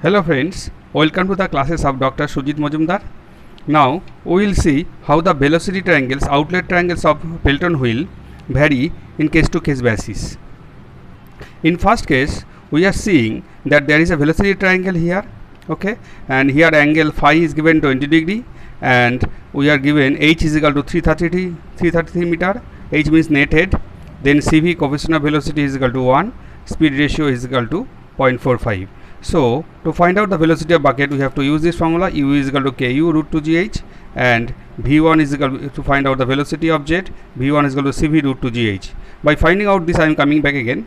Hello friends, welcome to the classes of Dr. Sujit Majumdar. Now we will see how the velocity triangles, outlet triangles of Pelton wheel vary in case to case basis. In first case, we are seeing that there is a velocity triangle here, okay, and here angle phi is given 20 degree, and we are given h is equal to 333 meter. H means net head, then CV coefficient of velocity is equal to 1, speed ratio is equal to 0.45. So to find out the velocity of bucket, we have to use this formula: u is equal to ku root 2 gh, and v1 is equal to find out the velocity of jet, v1 is equal to cv root 2 gh. By finding out this, I am coming back again.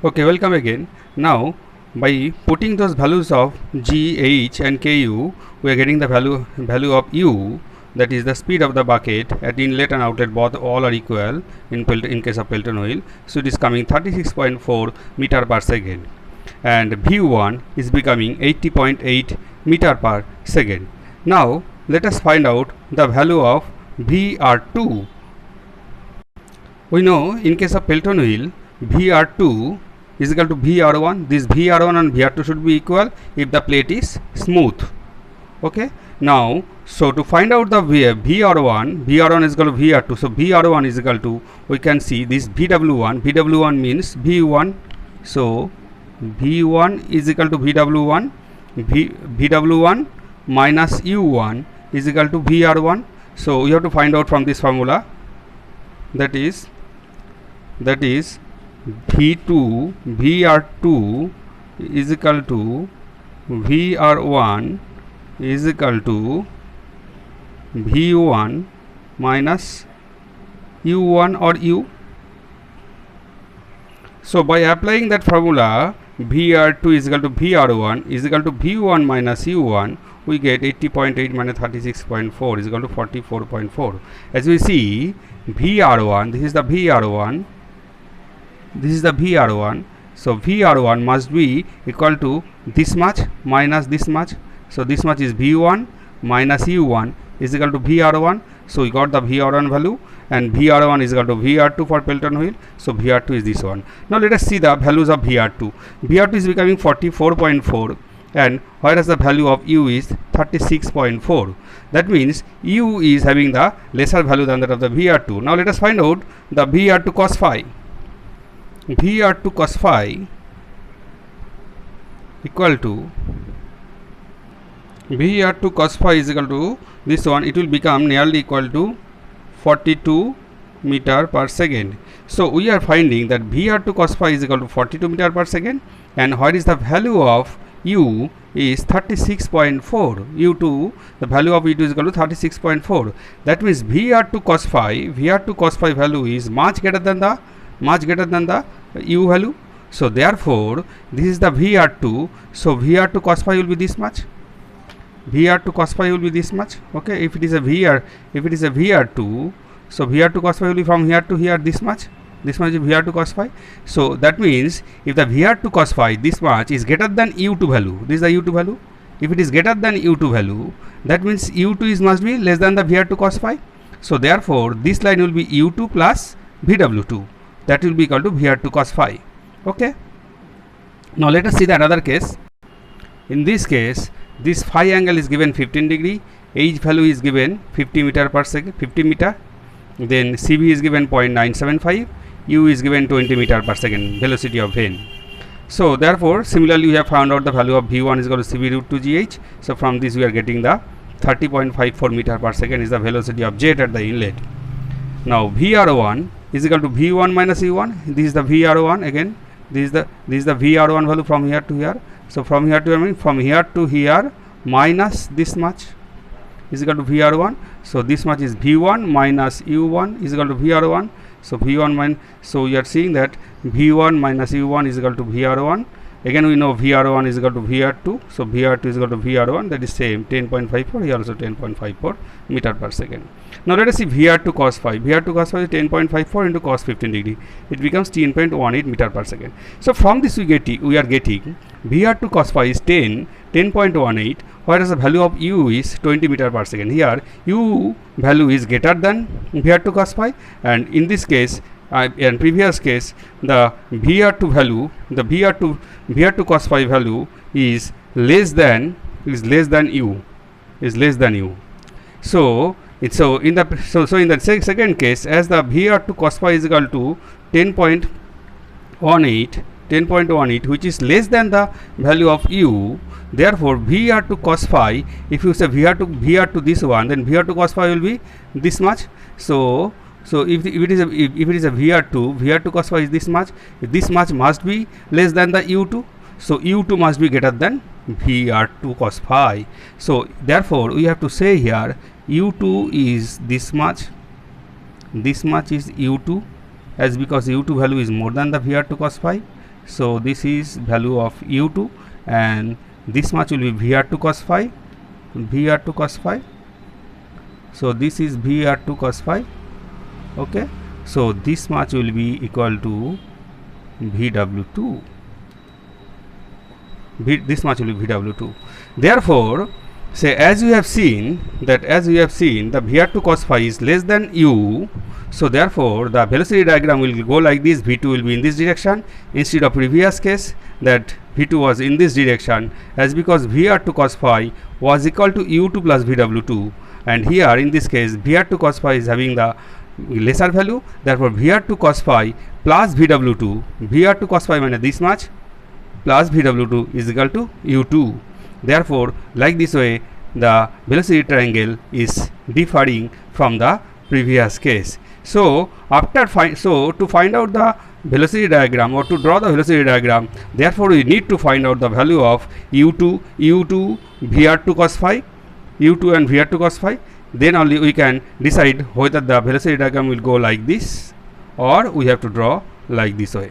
Okay, welcome again. Now by putting those values of g, h and ku, we are getting the value of u, that is the speed of the bucket at inlet and outlet, both all are equal in case of Pelton wheel. So it is coming 36.4 meter per second, and v1 is becoming 80.8 meter per second. Now let us find out the value of vr2. We know in case of Pelton wheel, vr2 is equal to vr1. This vr1 and vr2 should be equal if the plate is smooth. Okay, now so to find out the vr1 is equal to vr2. So vr1 is equal to, we can see this vw1 means v1. So v1 is equal to vw1, vw1 minus u1 is equal to vr1. So we have to find out from this formula, that is vr2 is equal to vr1 is equal to v1 minus u1 or u. So by applying that formula, vr2 is equal to vr1 is equal to v1 minus u1, we get 80.8 minus 36.4 is equal to 44.4. As we see, vr1, this is the vr1, so vr1 must be equal to this much minus this much. So this much is v1 minus u1 is equal to vr1. So we got the vr1 value, and vr1 is equal to vr2 for Pelton wheel. So vr2 is this one. Now let us see the values of vr2. vr2 is becoming 44.4, and whereas the value of u is 36.4. That means u is having the lesser value than that of the vr2. Now let us find out the vr2 cos phi. vr2 cos phi equal to vr2 cos phi is equal to this one. It will become nearly equal to 42 meter per second. So we are finding that vr2 cos phi is equal to 42 meter per second, and what is the value of u is 36.4. u2, the value of u2 is equal to 36.4. That means vr2 cos phi value is much greater than the u value. So therefore this is the vr2. So vr2 cos phi will be this much. Okay, if it is a vr2, so vr2 cos phi will be from here to here this much is vr2 cos phi. So that means if the vr2 cos phi this much is greater than u2 value, this is the u2 value. If it is greater than u2 value, that means u2 is must be less than the vr2 cos phi. So therefore this line will be u2 plus vw2, that will be equal to vr2 cos phi. Okay, now let us see the another case. In this case, this phi angle is given 15 degree, h value is given 50 meter per second, 50 meter, then cv is given 0.975, u is given 20 meter per second, velocity of vane. So therefore similarly we have found out the value of v1 is equal to cv root 2 gh. So from this we are getting the 30.54 meter per second is the velocity of jet at the inlet. Now vr1 is equal to v1 minus u1. This is the vr1 again. This is the vr1 value from here to here. So from here to here minus this much is equal to vr1. So this much is v1 minus u1 is equal to vr1. So v1 minus, so we are seeing that v1 minus u1 is equal to vr1. Again we know vr1 is equal to vr2. So vr2 is equal to vr1, that is same 10.54, here also 10.54 meter per second. Now let us see vr2 cos phi. vr2 cos phi is 10.54 into cos 15 degree. It becomes 10.18 meter per second. So from this we are getting vr2 cos phi is 10.18, whereas the value of u is 20 meter per second. Here u value is greater than vr2 cos phi, and in this case in previous case the VR2 value, the VR2 cos phi value is less than u, so it's so in the second case, as the VR2 cos phi is equal to 10.18, which is less than the value of u, therefore VR2 cos phi, if you say VR2 this one, then VR2 cos phi will be this much. So if it is a VR2 cos phi is this much must be less than the u2, so u2 must be greater than VR2 cos phi. So therefore we have to say here u2 is this much is u2, as because u2 value is more than the VR2 cos phi. So this is value of u2, and this much will be VR2 cos phi. So this is VR2 cos phi. Okay, so this much will be equal to VW2. This much will be VW2. Therefore, say as you have seen the VR2 cos phi is less than u. So therefore, the velocity diagram will go like this. V2 will be in this direction instead of previous case that V2 was in this direction, as because VR2 cos phi was equal to u2 plus VW2, and here in this case VR2 cos phi is having the lesser value, therefore VR2 cos phi plus VW2, VR2 cos phi minus this much plus VW2 is equal to u2. Therefore, like this way the velocity triangle is differing from the previous case. So to find out the velocity diagram, or to draw the velocity diagram, therefore we need to find out the value of u2 VR2 cos phi, u2 and VR2 cos phi. Then only we can decide whether the velocity diagram will go like this or we have to draw like this way.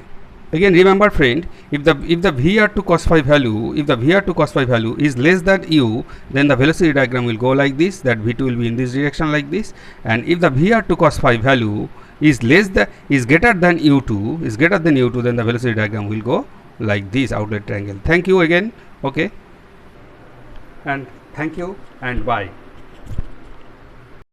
Again, remember friend, if the VR2 cos phi value is less than u, then the velocity diagram will go like this, that V2 will be in this direction like this, and if the VR2 cos phi value is greater than u2, then the velocity diagram will go like this outlet triangle. Thank you again. Okay, and thank you and bye.